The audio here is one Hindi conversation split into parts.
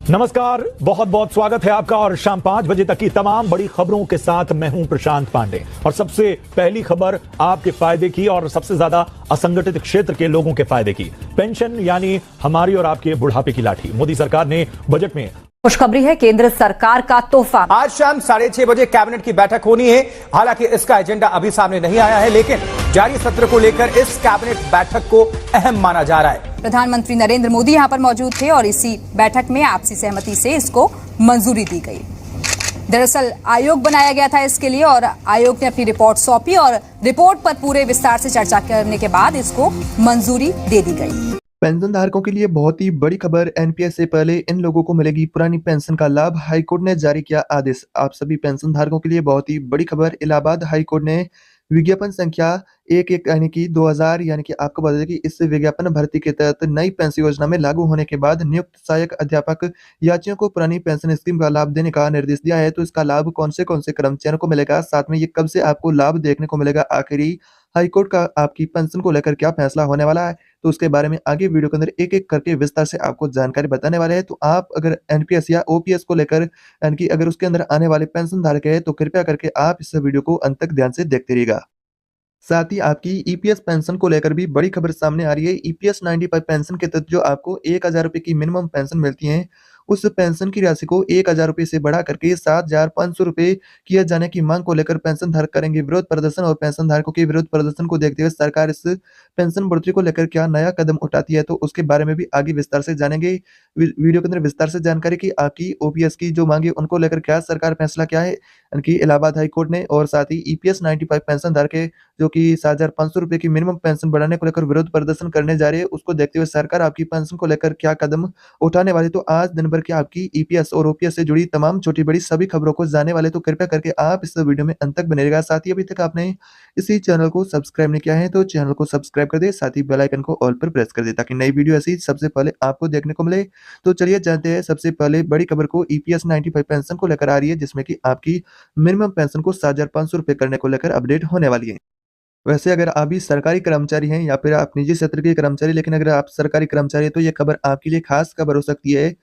नमस्कार, बहुत बहुत स्वागत है आपका और शाम 5 बजे तक की तमाम बड़ी खबरों के साथ मैं हूं प्रशांत पांडे। और सबसे पहली खबर आपके फायदे की और सबसे ज्यादा असंगठित क्षेत्र के लोगों के फायदे की। पेंशन यानी हमारी और आपके बुढ़ापे की लाठी। मोदी सरकार ने बजट में खुशखबरी है, केंद्र सरकार का तोहफा। आज शाम 6:30 बजे कैबिनेट की बैठक होनी है। हालांकि इसका एजेंडा अभी सामने नहीं आया है, लेकिन जारी सत्र को लेकर इस कैबिनेट बैठक को अहम माना जा रहा है। प्रधानमंत्री नरेंद्र मोदी यहां पर मौजूद थे और इसी बैठक में आपसी सहमति से इसको मंजूरी दी गई। दरअसल आयोग बनाया गया था इसके लिए और आयोग ने अपनी रिपोर्ट सौंपी और रिपोर्ट पर पूरे विस्तार से चर्चा करने के बाद इसको मंजूरी दे दी गई। पेंशन धारकों के लिए बहुत ही बड़ी खबर। एनपीएस से पहले इन लोगों को मिलेगी पुरानी पेंशन का लाभ। हाईकोर्ट ने जारी किया आदेश। आप सभी पेंशन धारकों के लिए बहुत ही बड़ी खबर। इलाहाबाद हाईकोर्ट ने विज्ञापन संख्या 11 यानी कि 2000 यानी कि आपको बता दें कि इस विज्ञापन भर्ती के तहत नई पेंशन योजना में लागू होने के बाद नियुक्त सहायक अध्यापक यात्रियों को पुरानी पेंशन स्कीम का लाभ देने का निर्देश दिया है। तो इसका लाभ कौन से कर्मचारियों को मिलेगा, साथ में ये कब से आपको लाभ देखने को मिलेगा, आखिरी हाईकोर्ट का आपकी पेंशन को लेकर क्या फैसला होने वाला है, तो उसके बारे में आगे वीडियो के अंदर एक एक करके विस्तार से आपको जानकारी बताने वाले हैं। तो आप अगर एनपीएस या ओपीएस को लेकर यानी कि अगर उसके अंदर आने वाले पेंशन धारक है तो कृपया करके आप इस वीडियो को अंत तक ध्यान से देखते रहिएगा। साथ ही आपकी ईपीएस पेंशन को लेकर भी बड़ी खबर सामने आ रही है। ईपीएस 95 पेंशन के तहत जो आपको 1000 रुपए की मिनिमम पेंशन मिलती है, उस पेंशन की राशि को 1000 रुपए से बढ़ा करके 7500 रुपए किए जाने की मांग को लेकर पेंशन धारक करेंगे विरोध प्रदर्शन। और पेंशन धारकों के विरोध प्रदर्शन को देखते हुए सरकार इस पेंशन बढ़ोतरी को लेकर क्या नया कदम उठाती है, तो उसके बारे में भी आगे विस्तार से जानेंगे। वीडियो के अंदर विस्तार से जानकारी की आपकी ओपीएस की जो मांगे उनको लेकर क्या सरकार फैसला क्या है यानी कि इलाहाबाद हाईकोर्ट ने, और साथ ही ईपीएस 95 पेंशन धारक है जो कि 7500 रुपए की मिनिमम पेंशन बढ़ाने को लेकर विरोध प्रदर्शन करने जा रही है, उसको देखते हुए सरकार आपकी पेंशन को लेकर क्या कदम उठाने वाली। तो आज दिन भर की आपकी ईपीएस और ओपीएस से जुड़ी तमाम छोटी बड़ी सभी खबरों को जानने वाले, तो कृपया करके आप इस वीडियो में अंत तक बने रहिएगा। साथ ही अभी तक आपने इसी चैनल को सब्सक्राइब नहीं किया है तो चैनल को सब्सक्राइब कर दे, साथ ही बेल आइकन को ऑल पर प्रेस कर दे ताकि नई वीडियो ऐसी सबसे पहले आपको देखने को मिले। तो चलिए जानते हैं सबसे पहले बड़ी खबर को। ईपीएस 95 पेंशन को लेकर आ रही है, जिसमें कि आपकी मिनिमम पेंशन को 7500 रुपए करने को लेकर अपडेट होने वाली है। वैसे अगर आप भी सरकारी कर्मचारी हैं या फिर आप निजी क्षेत्र के कर्मचारी, लेकिन अगर आप सरकारी कर्मचारी हैं तो ये खबर आपके लिए खास खबर हो सकती है।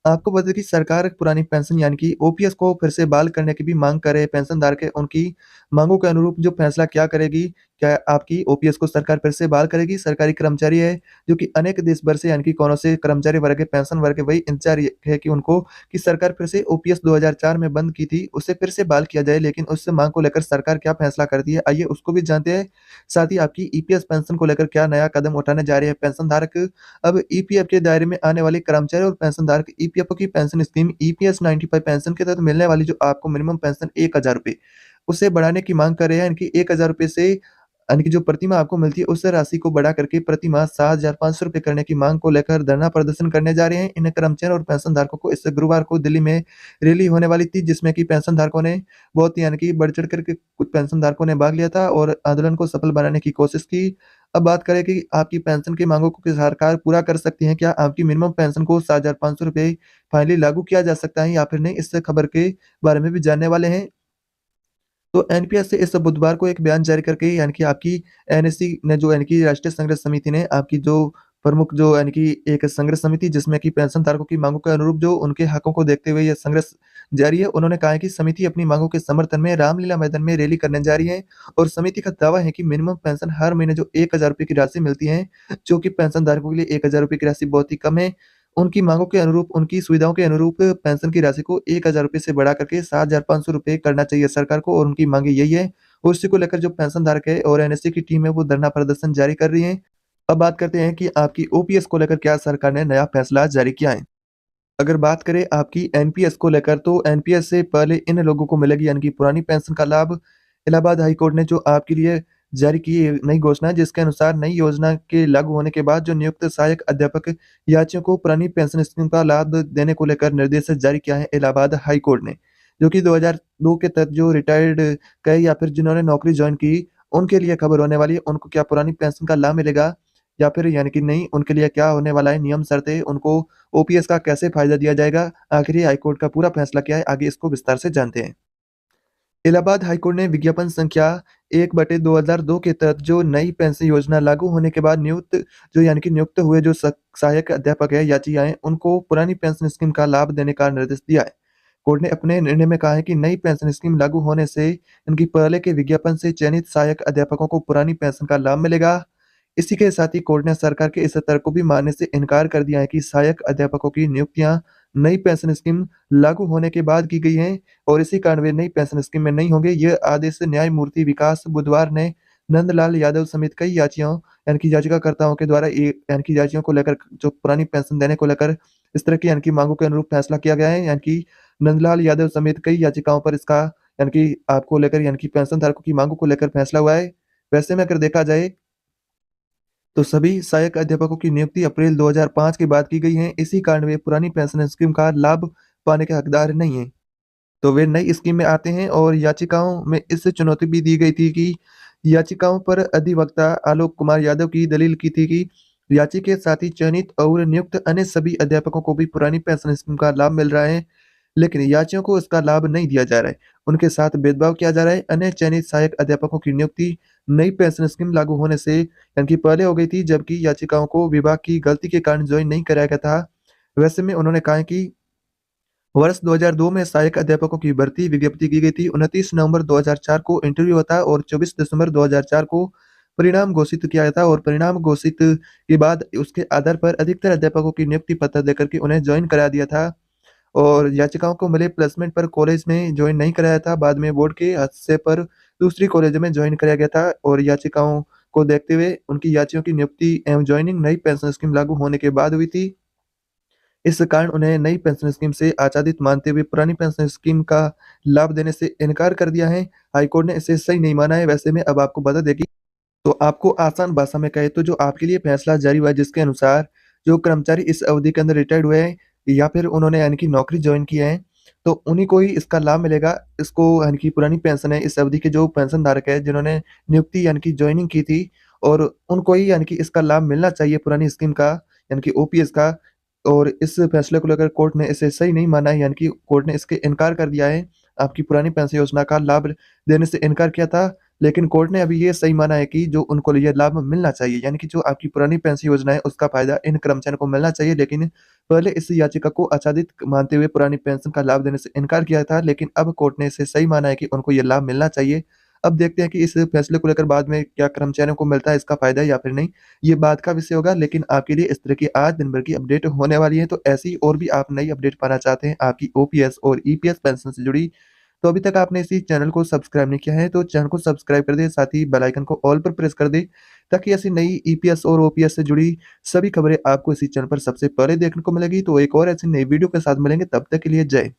आपको बता दें कि सरकार पुरानी पेंशन यानी कि ओपीएस को फिर से बहाल करने की भी मांग कर रहे पेंशन धारक है। उनकी मांगों के अनुरूप जो फैसला क्या करेगी, क्या आपकी ओपीएस को सरकार फिर से बहाल करेगी। सरकारी कर्मचारी है जो कि अनेक देश भर से यानी कि कौन से कर्मचारी वर्ग है, पेंशन वर्ग है, वही इंतजार है कि उनको कि सरकार फिर से ओपीएस 2004 में बंद की थी उसे फिर से बहाल किया जाए, लेकिन उस मांग को लेकर सरकार क्या फैसला करती है, आइए उसको भी जानते हैं। साथ ही आपकी ईपीएस पेंशन को लेकर क्या नया कदम उठाने जा रहे हैं पेंशन धारक। अब ईपीएफ के दायरे में आने वाले कर्मचारी और पेंशन धारक ईपीएफओ की पेंशन स्कीम ईपीएस 95 पेंशन के तहत मिलने वाली जो आपको मिनिमम पेंशन 1000 रुपए उसे बढ़ाने की मांग कर रहे हैं। इनकी 1000 रुपए से यानी कि जो प्रतिमाह आपको मिलती है उस राशि को बढ़ा करके प्रतिमाह 7500 रुपए करने की मांग को लेकर धरना प्रदर्शन करने जा रहे हैं। इन कर्मचारियों और पेंशन धारकों को इस गुरुवार को दिल्ली में रैली होने वाली थी, जिसमें कि पेंशन धारकों ने बहुत यानी कि बढ़ चढ़ करके कुछ पेंशन धारकों ने भाग लिया था और आंदोलन को सफल बनाने की कोशिश की। अब बात करें कि आपकी पेंशन की मांगों को सरकार पूरा कर सकती है क्या, आपकी मिनिमम पेंशन को 7500 रुपए फाइनली लागू किया जा सकता है या फिर नहीं, इस खबर के बारे में भी जानने वाले हैं। तो एनपीएस से इस बुधवार को एक बयान जारी करके यानी कि आपकी एनएससी ने जो यानी कि राष्ट्रीय संघर्ष समिति ने आपकी जो प्रमुख जो यानी कि एक संघर्ष समिति जिसमें कि पेंशन धारकों की मांगों के अनुरूप जो उनके हकों को देखते हुए यह संघर्ष जारी है, उन्होंने कहा है कि समिति अपनी मांगों के समर्थन में रामलीला मैदान में रैली करने जा रही है। और समिति का दावा है कि मिनिमम पेंशन हर महीने जो 1000 रुपए की राशि मिलती है, जो कि पेंशन धारकों के लिए 1000 रुपए की राशि बहुत ही कम है, उनकी मांगों के अनुरूप उनकी सुविधाओं के अनुरूप पेंशन की राशि को 1000 रुपए से बढ़ा करके 7500 रुपए करना चाहिए सरकार को, और उनकी मांगे यही है। उसी को लेकर जो पेंशन धारक है और एनएससी की टीम है वो धरना प्रदर्शन जारी कर रही है। अब बात करते हैं कि आपकी ओपीएस को लेकर क्या सरकार ने नया फैसला जारी किया है। अगर बात करें आपकी एनपीएस को लेकर, तो एनपीएस से पहले इन लोगों को मिलेगी यानी कि पुरानी पेंशन का लाभ। इलाहाबाद हाईकोर्ट ने जो आपके लिए जारी की नई घोषणा, जिसके अनुसार नई योजना के लागू होने के बाद जो नियुक्त सहायक अध्यापक यात्रियों को पुरानी पेंशन स्कीम का लाभ देने को लेकर निर्देश जारी किया है इलाहाबाद हाईकोर्ट ने, जो कि 2002 के तहत जो रिटायर्ड गए या फिर जिन्होंने नौकरी ज्वाइन की उनके लिए खबर होने वाली है। उनको क्या पुरानी पेंशन का लाभ मिलेगा या फिर यानी कि नहीं, उनके लिए क्या होने वाला है, नियम शर्तें, उनको ओपीएस का कैसे फायदा दिया जाएगा, आखिर हाईकोर्ट का पूरा फैसला क्या है, आगे इसको विस्तार से जानते हैं। इलाहाबाद हाईकोर्ट ने विज्ञापन संख्या 1/2002 के तहत जो नई पेंशन योजना लागू होने के बाद नियुक्त हुए जो सहायक अध्यापक है याचिकाएं उनको पुरानी पेंशन स्कीम का लाभ देने का निर्देश दिया है। कोर्ट ने अपने निर्णय में कहा है कि नई पेंशन स्कीम लागू होने से इनकी पहले के विज्ञापन से चयनित सहायक अध्यापकों को पुरानी पेंशन का लाभ मिलेगा। इसी के साथ ही कोर्ट ने सरकार के इस तर्क को भी मानने से इनकार कर दिया है कि सहायक अध्यापकों की नियुक्तियां नई पेंशन स्कीम लागू होने के बाद की गई हैं और इसी कारण वे नई पेंशन स्कीम में नहीं होंगे। यह आदेश न्यायमूर्ति विकास बुधवार ने नंदलाल यादव समेत कई याचिकाकर्ताओं के द्वारा याचिकाओं को लेकर जो पुरानी पेंशन देने को लेकर इस तरह की मांगों के अनुरूप फैसला किया गया है। नंदलाल यादव समेत कई याचिकाओं पर इसका आपको लेकर पेंशन धारकों की मांगों को लेकर फैसला हुआ है। वैसे में अगर देखा जाए तो सभी सहायक अध्यापकों की नियुक्ति अप्रैल 2005 के बाद की गई है। इसी कारण वे पुरानी पेंशन स्कीम का लाभ पाने के हकदार नहीं है। तो वे नई स्कीम में आते हैं और याचिकाओं में इससे चुनौती भी दी गई थी कि याचिकाओं पर अधिवक्ता आलोक कुमार यादव की दलील की थी कि याचिका के साथ ही चयनित और नियुक्त अन्य सभी अध्यापकों को भी पुरानी पेंशन स्कीम का लाभ मिल रहा है, लेकिन याचिकाओं को इसका लाभ नहीं दिया जा रहा है। उनके साथ भेदभाव किया जा रहा है। अन्य चयनित सहायक अध्यापकों की नियुक्ति नई पेंशन स्कीम लागू होने से पहले हो गई थी, जबकि याचिकाओं को विभाग की गलती के कारण ज्वाइन नहीं कराया गया था। वैसे में उन्होंने कहा है कि वर्ष 2002 में सहायक अध्यापकों की भर्ती विज्ञप्ति की गई थी। 29 नवंबर 2004 को इंटरव्यू हुआ था और 24 दिसंबर 2004 को परिणाम घोषित किया गया था और परिणाम घोषित के बाद उसके आधार पर अधिकतर अध्यापकों की नियुक्ति पत्र देकर के उन्हें ज्वाइन करा दिया था और याचिकाओं को मिले प्लेसमेंट पर कॉलेज में ज्वाइन नहीं कराया था। बाद में बोर्ड के हादसे पर दूसरी कॉलेज में ज्वाइन कराया गया था और याचिकाओं को देखते हुए उनकी याचिकाओं की नियुक्ति एवं ज्वाइनिंग नई पेंशन स्कीम लागू होने के बाद हुई थी। इस कारण उन्हें नई पेंशन स्कीम से आच्छादित मानते हुए पुरानी पेंशन स्कीम का लाभ देने से इनकार कर दिया है। हाईकोर्ट ने इसे सही नहीं माना है। वैसे में अब आपको बता दें कि तो आपको आसान भाषा में कहे तो जो आपके लिए फैसला जारी हुआ है जिसके अनुसार जो कर्मचारी इस अवधि के अंदर रिटायर्ड हुए हैं या फिर उन्होंने नौकरी ज्वाइन की है तो उन्हीं को ही इसका लाभ मिलेगा। इसको पुरानी पेंशन है इस अवधि के जो पेंशन धारक है जिन्होंने नियुक्ति ज्वाइनिंग की थी और उनको ही इसका लाभ मिलना चाहिए पुरानी स्कीम का ओपीएस का। और इस फैसले को लेकर कोर्ट ने इसे सही नहीं माना है, कोर्ट ने इसके इनकार कर दिया है। आपकी पुरानी पेंशन योजना का लाभ देने से इनकार किया था, लेकिन कोर्ट ने अभी ये सही माना है कि जो उनको ये लाभ मिलना चाहिए, जो आपकी पुरानी पेंशन योजना है उसका फायदा इन कर्मचारियों को मिलना चाहिए। लेकिन पहले इस याचिका को आच्छादित मानते हुए पुरानी पेंशन का लाभ देने से इनकार किया था, लेकिन अब कोर्ट ने इसे सही माना है कि उनको ये लाभ मिलना चाहिए। अब देखते हैं कि इस फैसले को लेकर बाद में क्या कर्मचारियों को मिलता है इसका फायदा या फिर नहीं, ये बात का विषय होगा। लेकिन आपके लिए इस तरह की आज दिन भर की अपडेट होने वाली है। तो ऐसी और भी आप नई अपडेट पाना चाहते हैं आपकी ओपीएस और ईपीएस पेंशन से जुड़ी, तो अभी तक आपने इसी चैनल को सब्सक्राइब नहीं किया है तो चैनल को सब्सक्राइब कर दे, साथ ही बेल आइकन को ऑल पर प्रेस कर दे ताकि ऐसी नई ईपीएस और ओपीएस से जुड़ी सभी खबरें आपको इसी चैनल पर सबसे पहले देखने को मिलेगी। तो एक और ऐसी नई वीडियो के साथ मिलेंगे, तब तक के लिए जय।